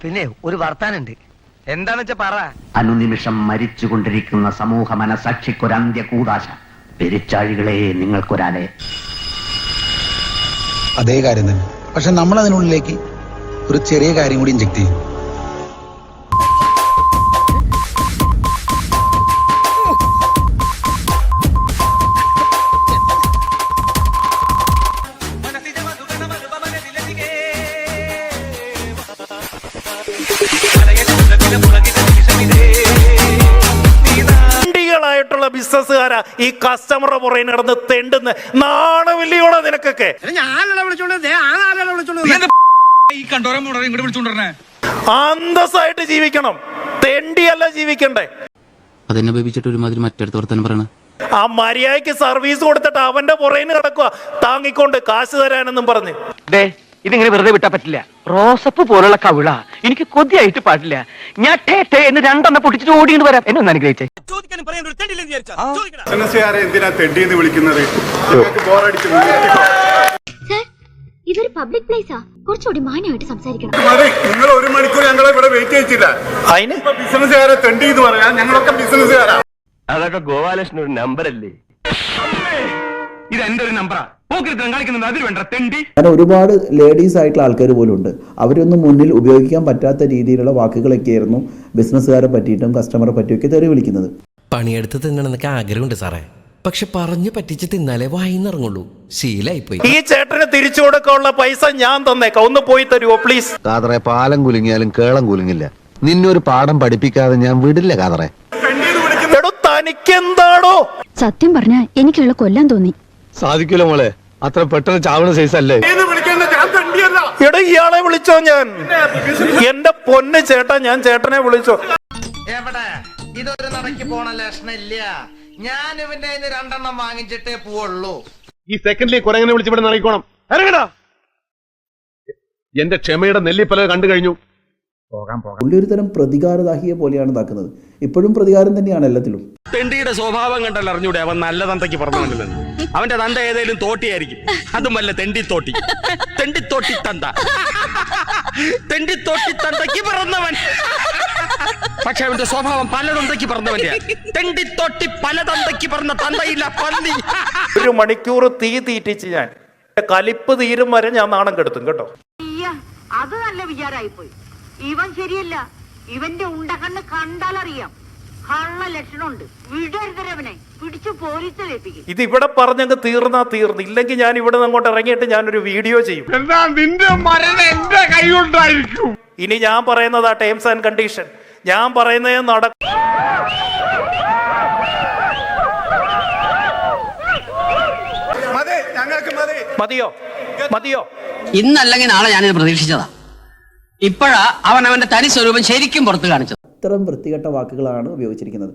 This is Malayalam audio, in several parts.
പിന്നെ ഒരു വർത്താനുണ്ട്. എന്താന്ന് വെച്ചാ പറ. അനുനിമിഷം മരിച്ചുകൊണ്ടിരിക്കുന്ന സമൂഹ മനസാക്ഷിക്കൊരന്ത്യ കൂതാശ. പെരിച്ചാഴികളെ നിങ്ങൾക്കൊരാലെ. അതേ കാര്യം തന്നെ. പക്ഷെ നമ്മൾ അതിനുള്ളിലേക്ക് ഒരു ചെറിയ കാര്യം കൂടി ഇഞ്ചക്ട് ചെയ്യും. ബിസിനസ്സുകാരാ ഈ കസ്റ്റമറുടെ പുറകെ നടന്ന് തെണ്ടുന്ന നാണമില്ലയോടെ നിനക്കൊക്കെ. അന്തസ്സായിട്ട് ജീവിക്കണം, തെണ്ടിയല്ല ജീവിക്കണ്ടേ. അതെന്നെ ബേബിച്ചിട്ട് ഒരുമാതിരി മറ്റടുത്ത് വർത്താനം പറയണ. ആ മര്യാദയ്ക്ക് സർവീസ് കൊടുത്തിട്ട് അവന്റെ പുറകെ കിടക്കുക താങ്ങിക്കൊണ്ട് കാശ് തരാനെന്നും പറഞ്ഞ്. ഇതിങ്ങനെ വെറുതെ വിട്ടാ പറ്റില്ല. റോസപ്പ് പോലുള്ള കവിള എനിക്ക് കൊതിയായിട്ട് പാടില്ല. ഞാൻ എന്ന് രണ്ടെണ്ണം പൊട്ടിച്ചിട്ട് ഓടിയിട്ട് വരാം. എന്നെ ഒന്ന് അനുഗ്രഹിച്ചേ. ഇതൊരു പബ്ലിക് പ്ലേസാ, കുറച്ചുകൂടി മാന്യമായിട്ട് സംസാരിക്കണം. നിങ്ങൾ 1 മണിക്കൂർ ഞങ്ങളെ ഇവിടെ വെയിറ്റ് ചെയ്യിച്ചില്ല. ബിസിനസ്സുകാരെ തെണ്ടി എന്ന് പറയാം. ഞങ്ങളൊക്കെ ബിസിനസ്സുകാരാ. അതൊക്കെ ഗോപാലകൃഷ്ണൻ ഒരു നമ്പറല്ലേ? ഇത് എന്റെ ഒരു നമ്പറാ. അങ്ങനെ ഒരുപാട് ലേഡീസ് ആയിട്ടുള്ള ആൾക്കാർ പോലും ഉണ്ട്. അവരൊന്നും മുന്നിൽ ഉപയോഗിക്കാൻ പറ്റാത്ത രീതിയിലുള്ള വാക്കുകളൊക്കെയായിരുന്നു ബിസിനസ്സുകാരെ പറ്റിയിട്ടും കസ്റ്റമറെ പറ്റിയൊക്കെ തെറി വിളിക്കുന്നത്. പണിയെടുത്ത് തിന്നണമെന്നൊക്കെ ആഗ്രഹമുണ്ട് സാറേ, പക്ഷെ പറഞ്ഞു പറ്റിച്ച് തിന്നാലേ വായിന്നിറങ്ങുള്ളൂ. ശീലായി പോയി. ഈ ചേട്ടന് തിരിച്ചു കൊടുക്കാനുള്ള പൈസ ഞാൻ തന്നേക്കാം, ഒന്ന് പോയി തരുമോ പ്ലീസ്? കാതറെ, പാലം കുലുങ്ങിയാലും കേളം കുലുങ്ങില്ല. നിന്നൊരു പാഠം പഠിപ്പിക്കാതെ ഞാൻ വിടില്ല കാതറെ. തനിക്കെന്താണോ? സത്യം പറഞ്ഞാ എനിക്കുള്ള കൊല്ലാൻ തോന്നി. സാധിക്കില്ല മോളെ, അത്ര പെട്ടെന്ന് ചാവണ സൈസ് അല്ലേ. എടാ ഇയാളെ വിളിച്ചോ? ഞാൻ എന്റെ പൊന്ന് ചേട്ടാ, ഞാൻ ചേട്ടനെ വിളിച്ചോ. എവിടെ ഇതൊരു നടക്കി പോണ ലക്ഷണില്ല. ഞാൻ ഇവന്റെ 2 വാങ്ങിച്ചിട്ടേ പോവുള്ളൂ. ഈ സെക്കൻഡിലേക്ക് കുരങ്ങനെ വിളിച്ച് ഇവിടെ നടക്കണം. ഇറങ്ങടാ. എന്റെ ക്ഷമയുടെ നെല്ലിപ്പല കണ്ടു കഴിഞ്ഞു. പുള്ളി ഒരു തരം പ്രതികാരദാഹിയെ പോലെയാണ് ഇതാക്കുന്നത്. ഇപ്പോഴും പ്രതികാരം തന്നെയാണ് എല്ലാത്തിലും. തെണ്ടിയുടെ സ്വഭാവം കണ്ടല്ലോ അറിഞ്ഞൂടെ അവൻ നല്ല തന്തയ്ക്ക് പറഞ്ഞു. അവന്റെ തന്ത ഏതേലും തോട്ടിയായിരിക്കും. അതും വല്ല തെണ്ടിത്തോട്ടി. തെണ്ടിത്തോട്ടി തന്ത, തെണ്ടിത്തോട്ടി തന്തയ്ക്ക് പിറന്നവൻ. പക്ഷെ അവന്റെ സ്വഭാവം പല തന്തയ്ക്ക് പറഞ്ഞവന്റെ. തെണ്ടിത്തോട്ടി പല തന്തയ്ക്ക് പറഞ്ഞ തന്തയില്ല പന്നി. 1 മണിക്കൂർ തീ തീറ്റിച്ച് ഞാൻ കലിപ്പ് തീരും വരെ ഞാൻ നാണം കെടുത്തും കേട്ടോ. അത് നല്ല വിചാരമായി പോയി. ഇവൻ ശരിയല്ല. ഇവന്റെ ഉണ്ടകണ്ണ് കണ്ടാലറിയാം കള്ള ലക്ഷണമുണ്ട്. വിടരുതരവനെ പിടിച്ചു പോലീസിലേൽപ്പിക്കും. ഇത് ഇവിടെ പറഞ്ഞങ്ങ് തീർന്നാ തീർന്നു. ഇല്ലെങ്കിൽ ഞാൻ ഇവിടെ നിന്ന് അങ്ങോട്ട് ഇറങ്ങിയിട്ട് ഞാനൊരു വീഡിയോ ചെയ്യും. നിന്റെ മരണം എന്റെ കൈകൊണ്ടായിരിക്കും. ഇനി ഞാൻ പറയുന്നതാ ടേംസ് ആൻഡ് കണ്ടീഷൻ. ഞാൻ പറയുന്നത് നടക്കും. മതിയോ? മതിയോ? ഇന്നല്ലെങ്കിൽ നാളെ ഞാനിത് പ്രതീക്ഷിച്ചതാ. ഇപ്പോഴാ അവൻ അവന്റെ തനി സ്വരൂപം ശരിക്കും പുറത്തു കാണിച്ചത്. ഇത്തരം വൃത്തികെട്ട വാക്കുകളാണ് ഉപയോഗിച്ചിരിക്കുന്നത്.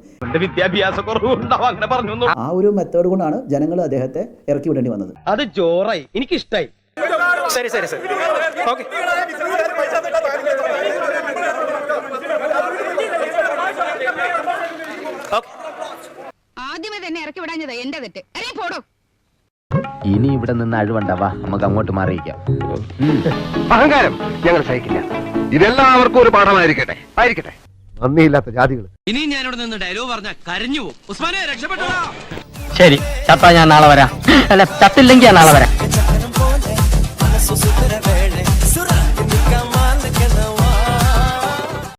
ആ ഒരു മെത്തേഡ് കൊണ്ടാണ് ജനങ്ങൾ അദ്ദേഹത്തെ ഇറക്കി വിടേണ്ടി വന്നത്. അത് ജോറായി, എനിക്കിഷ്ടായി. ശരി ശരി ശരി, ഓക്കെ. ആദ്യമേ തന്നെ ഇറക്കി വിടാഞ്ഞതാ എന്റെ തെറ്റ്. പോടോ. ഇനി ഇവിടെ നിന്ന് അഴിവണ്ടാവാ, നമുക്ക് അങ്ങോട്ട് മാറിയിക്കാം. അഹങ്കാരം ഞങ്ങൾ സഹിക്കില്ല. ഇതെല്ലാവർക്കും ഒരു പാഠമായിരിക്കട്ടെ. ആയിരിക്കട്ടെ. നന്ദിയില്ലാത്ത ജാതികൾ. ഇനി ഞാനിവിടെ നിന്ന് ഡയലോഗ് പറഞ്ഞ കരഞ്ഞു പോകും. ഉസ്മാനെ രക്ഷപ്പെട്ടോ. ശരി, ചത്താ ഞാൻ നാളെ വരാം. അല്ല, ചത്തില്ലെങ്കിൽ ഞാൻ നാളെ വരാം.